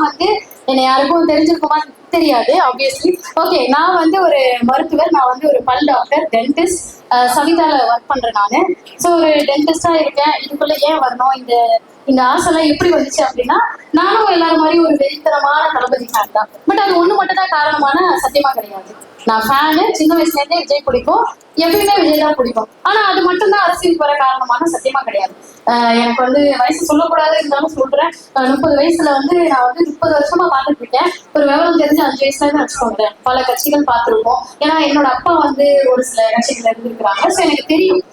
நான் வந்து என்னை யாருக்கும் தெரிஞ்சிருக்குமா தெரியாது ஆப்வியஸ்லி. ஓகே, நான் வந்து ஒரு மருத்துவர், நான் வந்து ஒரு பல் டாக்டர், டென்டிஸ்ட், சவிதால ஒர்க் பண்றேன் நானு. ஸோ ஒரு டென்டிஸ்டா இருக்கேன். இதுக்குள்ள ஏன் வரணும், இந்த ஆசைலாம் எப்படி வந்துச்சு அப்படின்னா, நானும் எல்லாரும் மாதிரி ஒரு வெறித்தனமான தளபதி ஃபேன் தான். பட் அது ஒண்ணு மட்டும் தான் காரணமான சத்தியமா கிடையாது. நான் ஃபேனு, சின்ன வயசுல இருந்தே விஜய் பிடிக்கும், எப்பயுமே விஜய் தான் பிடிக்கும். ஆனா அது மட்டும் தான் அரசியலுக்கு வர காரணமான சத்தியமா கிடையாது. எனக்கு வந்து வயசு சொல்லக்கூடாது இருந்தாலும் சொல்றேன். 30 வயசுல வந்து நான் வந்து 30 வருஷமா பார்த்துட்டு இருக்கேன். ஒரு விவரம் தெரிஞ்சு 5 வயசுல இருந்து வச்சுக்கோங்க பல கட்சிகள் பார்த்துருக்கோம். ஏன்னா என்னோட அப்பா வந்து ஒரு சில கட்சிகள் இருந்திருக்கிறாங்க. ஸோ எனக்கு தெரியும்.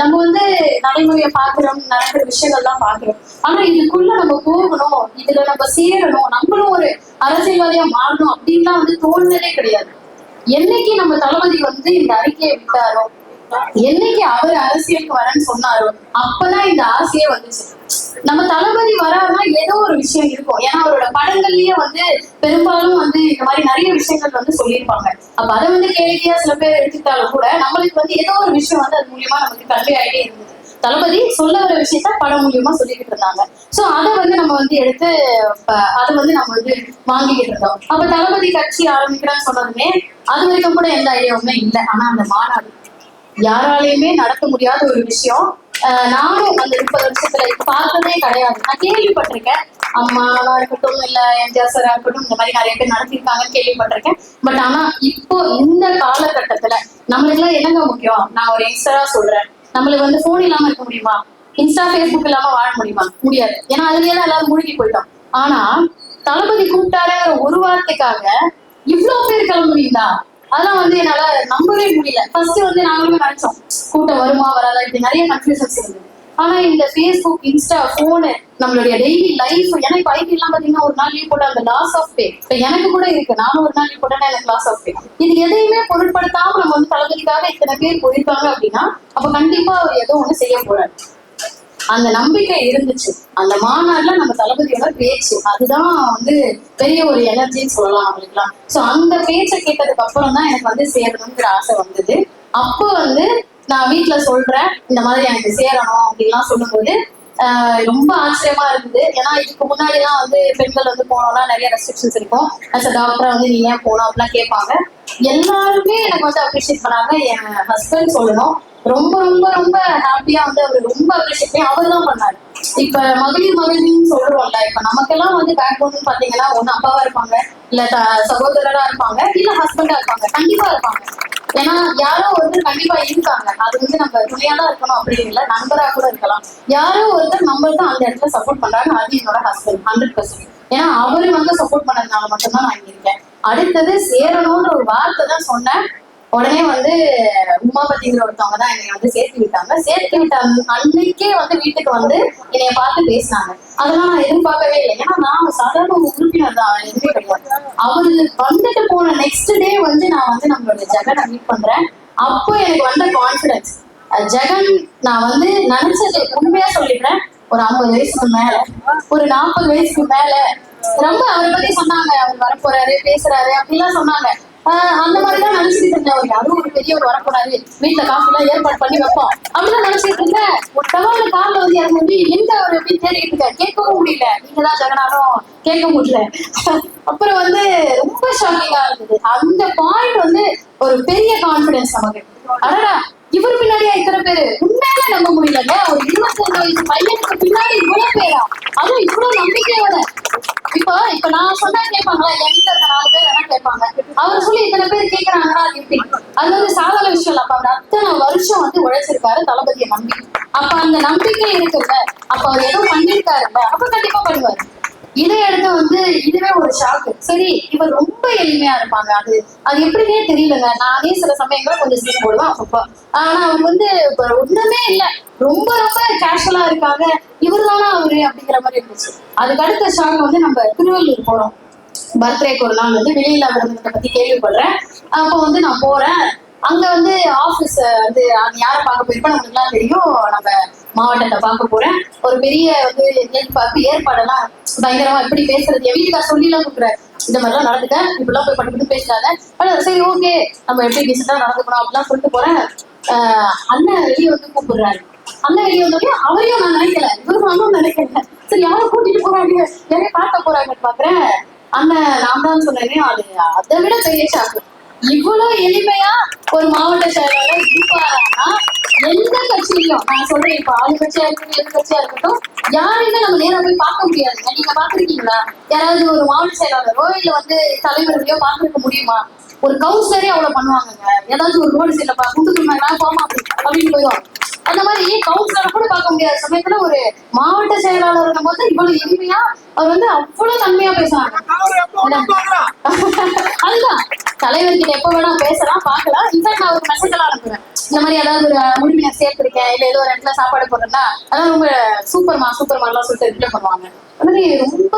நம்ம வந்து நடைமுறையை பார்க்கிறோம், நடக்கிற விஷயங்கள்லாம் பார்க்கிறோம். ஆனா இதுக்குள்ள நம்ம போகணும், இதுல நம்ம சேரணும், நம்மளும் ஒரு அரசியல்வாதியா மாறணும் அப்படின்லாம் வந்து தோணுனதே கிடையாது. என்னைக்கு நம்ம தளபதி வந்து இந்த அறிக்கையை விட்டாரோ, என்னைக்கு அவர் அரசியலுக்கு வரேன்னு சொன்னாரோ, அப்பதான் இந்த ஆசையே வந்துச்சு. நம்ம தளபதி வராருன்னா ஏதோ ஒரு விஷயம் இருக்கும். ஏன்னா அவரோட படங்கள்லயே வந்து பெரும்பாலும் வந்து இந்த மாதிரி நிறைய விஷயங்கள் வந்து சொல்லியிருப்பாங்க. அப்ப அதை வந்து கேள்வியா சில பேர் எடுத்துக்கிட்டாலும் கூட நம்மளுக்கு வந்து ஏதோ ஒரு விஷயம் வந்து அது மூலியமா நமக்கு கல்வி ஆகிட்டே இருந்தது. தளபதி சொல்ல வர விஷயத்த படம் மூலியமா சொல்லிக்கிட்டு இருந்தாங்க. சோ அதை வந்து நம்ம வந்து எடுத்து அதை வந்து நம்ம வந்து வாங்கிக்கிட்டு இருந்தோம். அப்ப தளபதி கட்சி ஆரம்பிக்கிறான்னு சொன்னதுமே அது வரைக்கும் கூட எந்த ஐடியாவுமே இல்லை. ஆனா அந்த மாநாடு யாராலையுமே நடக்க முடியாத ஒரு விஷயம். நானும் அந்த 30 வருஷத்துல பார்த்ததே கிடையாது. நான் கேள்விப்பட்டிருக்கேன், அம்மாவா இருக்கட்டும் இல்ல எம்ஜிஆர் சாரா இருக்கட்டும், இந்த மாதிரி நிறைய பேர் நடத்திருக்காங்கன்னு கேள்விப்பட்டிருக்கேன். பட் ஆனா இப்போ இந்த காலகட்டத்துல நம்மளுக்கு எல்லாம் என்னங்க முக்கியம்? நான் ஒரு யங்ஸ்டரா சொல்றேன், நம்மளுக்கு வந்து போன் இல்லாம இருக்க முடியுமா? இன்ஸ்டா பேஸ்புக் இல்லாம வாழ முடியுமா? முடியாது. ஏன்னா அதுலயே தான் எல்லாரும் மூழ்கி போயிட்டோம். ஆனா தளபதி கூப்பிட்டாருங்கிற ஒரு வார்த்தைக்காக இவ்வளவு பேர் கிளம்புவீங்களா? அதெல்லாம் வந்து என்னால நம்பவே முடியல. ஃபர்ஸ்ட் வந்து நாங்களுமே நினைச்சோம் கூட்டம் வருமா வராதா, இப்படி நிறைய கன்ஃபியூஷன்ஸ் இருந்தது. ஆனா இந்த பேஸ்புக், இன்ஸ்டா, போனு, நம்மளுடைய டெய்லி லைஃப், ஏன்னா இப்ப ஐடி எல்லாம் பாத்தீங்கன்னா ஒரு நாள் லீவ் போட்டா அந்த லாஸ் ஆஃப் பே. இப்ப எனக்கு கூட இருக்கு, நானும் ஒரு நாள் லீவ் போட்டேன்னா எனக்கு லாஸ் ஆஃப் பே. இது எதையுமே பொருட்படுத்தாம நம்ம வந்து தளபதிக்காக இத்தனை பேர் போயிருக்காங்க அப்படின்னா அப்ப கண்டிப்பா அவர் ஏதோ ஒண்ணு செய்ய போறாரு. அந்த நம்பிக்கை இருந்துச்சு. அந்த மாநாடுல நம்ம தளபதியோட பேச்சு அதுதான் வந்து பெரிய ஒரு எனர்ஜின்னு சொல்லலாம் அவங்களுக்குலாம். சோ அந்த பேச்சை கேட்டதுக்கு அப்புறம் தான் எனக்கு வந்து சேரணுங்கிற ஆசை வந்தது. அப்போ வந்து நான் வீட்டுல சொல்றேன் இந்த மாதிரி எனக்கு சேரணும் அப்படின்லாம் சொல்லும்போது ரொம்ப ஆச்சரியமா இருந்தது. ஏன்னா இதுக்கு முன்னாடி எல்லாம் வந்து பெண்கள் வந்து போனோம்னா நிறைய ரெஸ்ட்ரிக்ஷன்ஸ் இருக்கும். அஸ் அ டாக்டரா வந்து நீ ஏன் போனோம் அப்படிலாம் கேட்பாங்க. எல்லாருமே எனக்கு வந்து அப்ரிஷியேட் பண்ணாங்க. என் ஹஸ்பண்ட் சொல்லணும், ரொம்ப ரொம்ப ரொம்ப ஹாப்பியா வந்து அவர் ரொம்ப அப்ரிஷியேட் பண்ணி அவர் தான் பண்ணாரு. இப்ப மகளிர்னு சொல்றோம்ல, இப்ப நமக்கெல்லாம் வந்து பேக் போன் பாத்தீங்கன்னா ஒண்ணு அப்பாவா இருப்பாங்க, இல்ல சகோதரரா இருப்பாங்க, இல்ல ஹஸ்பண்டா இருப்பாங்க, கண்டிப்பா இருப்பாங்க. ஏன்னா யாரோ ஒருத்தர் கண்டிப்பா இருக்காங்க. அது வந்து நம்ம துணையா தான் இருக்கணும் அப்படின்னு இல்லை, நண்பரா கூட இருக்கலாம். யாரோ ஒருத்தர் நம்மளுக்கு அந்த இடத்துல சப்போர்ட் பண்றாங்க. அது என்னோட ஹஸ்பண்ட் 100%. ஏன்னா அவரு வந்து சப்போர்ட் பண்ணதுனால மட்டும்தான் நான் இங்க இருக்கேன். அடுத்தது சேரணும்ன்ற ஒரு வார்த்தை தான் சொன்னேன். உடனே வந்து உமாபதிங்கிற ஒருத்தவங்க தான் என்னை வந்து சேர்த்து விட்டாங்க. சேர்த்து விட்ட அன்னைக்கே வந்து வீட்டுக்கு வந்து என்னைய பார்த்து பேசினாங்க. அதெல்லாம் நான் எதிர்பார்க்கவே இல்லை. ஏன்னா நான் சாதாரண ஒரு உறுப்பினர் தான், எதுவுமே கிடையாது. அவரு வந்துட்டு போன நெக்ஸ்ட் டே வந்து நான் வந்து நம்மளுடைய ஜெகனை மீட் பண்றேன். அப்போ எனக்கு வந்த கான்பிடன்ஸ், ஜெகன் நான் வந்து நினைச்சது உண்மையா சொல்லிடுறேன், ஒரு 50 வயசுக்கு மேல, ஒரு 40 வயசுக்கு மேல ரொம்ப அவரை பத்தி சொன்னாங்க. அவர் வரப்போறாரு, பேசுறாரு அப்படிலாம் சொன்னாங்க. அந்த மாதிரிதான் நினைச்சிட்டு இருந்தேன். அவர் யாரும் ஒரு பெரியவர் வரப்போறாரு, வீட்டுல காஃபி எல்லாம் ஏற்பாடு பண்ணி வைப்போம் அப்படிதான் நினைச்சிட்டு இருந்தேன். தகவல கார்ல வந்து எனக்கு வந்து எங்க அவர் எப்படி தேடிட்டு இருக்க கேட்கவும் முடியல. நீங்கதான் ஜெகனாலும் கேட்க முடியல. அப்புறம் வந்து ரொம்ப ஷாக்கிங்கா இருந்தது. அந்த பாயிண்ட் வந்து ஒரு பெரிய கான்பிடன்ஸ் நமக்கு. அடடா, இவர் பின்னாடியா இத்தனை பேரு, உண்மையில நம்ப முடியலங்க. ஒரு 25 வயசு பையனுக்கு பின்னாடி இவ்வளவு பேரா, அதுவும் இவ்வளவு நம்பிக்கையோட. இப்ப நான் சொன்னா கேட்பாங்களா? என்கிட்ட இருக்க 4 பேர் வேணா கேட்பாங்க. அவர் சொல்லி இத்தனை பேர் கேட்கறாங்கன்னா அது எப்படி? அது வந்து சாதாரண விஷயம் இல்ல. அப்ப அவர் அத்தனை வருஷம் வந்து உழைச்சிருக்காரு தளபதியை நம்பி. அப்ப அந்த நம்பிக்கை இருக்குல்ல, அப்ப அவர் ஏதோ பண்ணிருக்காருல்ல, அப்ப கண்டிப்பா பண்ணுவாரு. இதை எடுத்து வந்து இதுவே ஒரு ஷாக்கு. சரி, இவர் ரொம்ப எளிமையா இருப்பாங்க, அது எப்படின்னே தெரியலங்க. நானே சில சமயங்கள கொஞ்சம் சீன் போடுவேன் அப்பப்போ. ஆனா அவர் வந்து இப்ப ஒண்ணுமே இல்லை, ரொம்ப ரொம்ப கேஷுவலா இருக்காங்க. இவர் தானா அவரு அப்படிங்கிற மாதிரி இருந்துச்சு. அதுக்கு அடுத்த ஷாக் வந்து நம்ம திருவள்ளூர் போறோம். பர்த்டேக்கு ஒரு நாள் வந்து வெளியில விருந்தத்தை பத்தி கேள்விப்படுறேன். அப்போ வந்து நான் போறேன். அங்க வந்து ஆபீஸ் வந்து யாரை பார்க்க போயிருப்போம் நம்மளுக்கு எல்லாம் தெரியும். நம்ம மாவட்டத்தை பார்க்க போறேன். ஒரு பெரிய வந்து ஏற்பாடெல்லாம் பயங்கரமா எப்படி பேசுறது, என் வீட்டுக்கார சொல்லிலாம் கொடுக்குறாரு, இந்த மாதிரிலாம் நடந்துக்க, இப்படிலாம் போய் பட்டு பேசாத. சரி ஓகே, நம்ம எப்படி டீசெண்டா நடந்துக்கணும் அப்படிலாம் சொல்லிட்டு போறேன். அண்ணன் வெளியே வந்து கூப்பிடுறாரு. அண்ணன் வெளியே வந்தோடனே அவரையும் நான் நினைக்கல, இவரும் நானும் நினைக்கல. சரி யாரும் கூட்டிட்டு போறாங்க, யாரையும் பார்க்க போறாங்கன்னு பாக்குறேன். அண்ணன் நான் தான் சொன்னேனே, அது அதை விட பெரிய ஷாக்கு. இவ்வளவு எளிமையா ஒரு மாவட்ட செயலாளர் இருப்பாரான்னா எந்த கட்சியிலும், நான் சொல்றேன், இப்ப ஆளுங்கட்சியா இருக்கட்டும் எதிர் கட்சியா இருக்கட்டும், யாரையுமே நம்ம நேரா போய் பார்க்க முடியாது. நீங்க பாத்துருக்கீங்களா? யாராவது ஒரு மாவட்ட செயலாளரோ இல்ல வந்து தலைவர்களையோ பார்த்திருக்க முடியுமா? ஒரு கவுன்சிலரே அவ்வளவு பண்ணுவாங்கங்க. ஏதாவது ஒரு ரோடு சைட்ல கூட்டுக்குள்ள போமா அப்படின்னு போயிடும். அந்த மாதிரி கவுன்சிலர் கூட பார்க்க முடியாத சமயத்துல ஒரு மாவட்ட செயலாளர் போது இவ்வளவு எளிமையா அவர் வந்து அவ்வளவு தன்மையா பேசுறாங்க. அதுதான் தலைவர்கிட்ட எப்ப வேணா பேசலாம், பார்க்கலாம். இன்ஃபேக்ட் நான் ஒரு மெசேஜ் எல்லாம் அனுப்புறேன். இந்த மாதிரி ஏதாவது ஒரு உறுப்பினர் சேர்த்திருக்கேன், இல்ல ஏதோ ஒரு இடத்துல சாப்பாடு போடுறேன்னா அதான் ரொம்ப சூப்பர்மா எல்லாம் சொல்லிட்டு ரிப்ளை பண்ணுவாங்க. அந்த மாதிரி ரொம்ப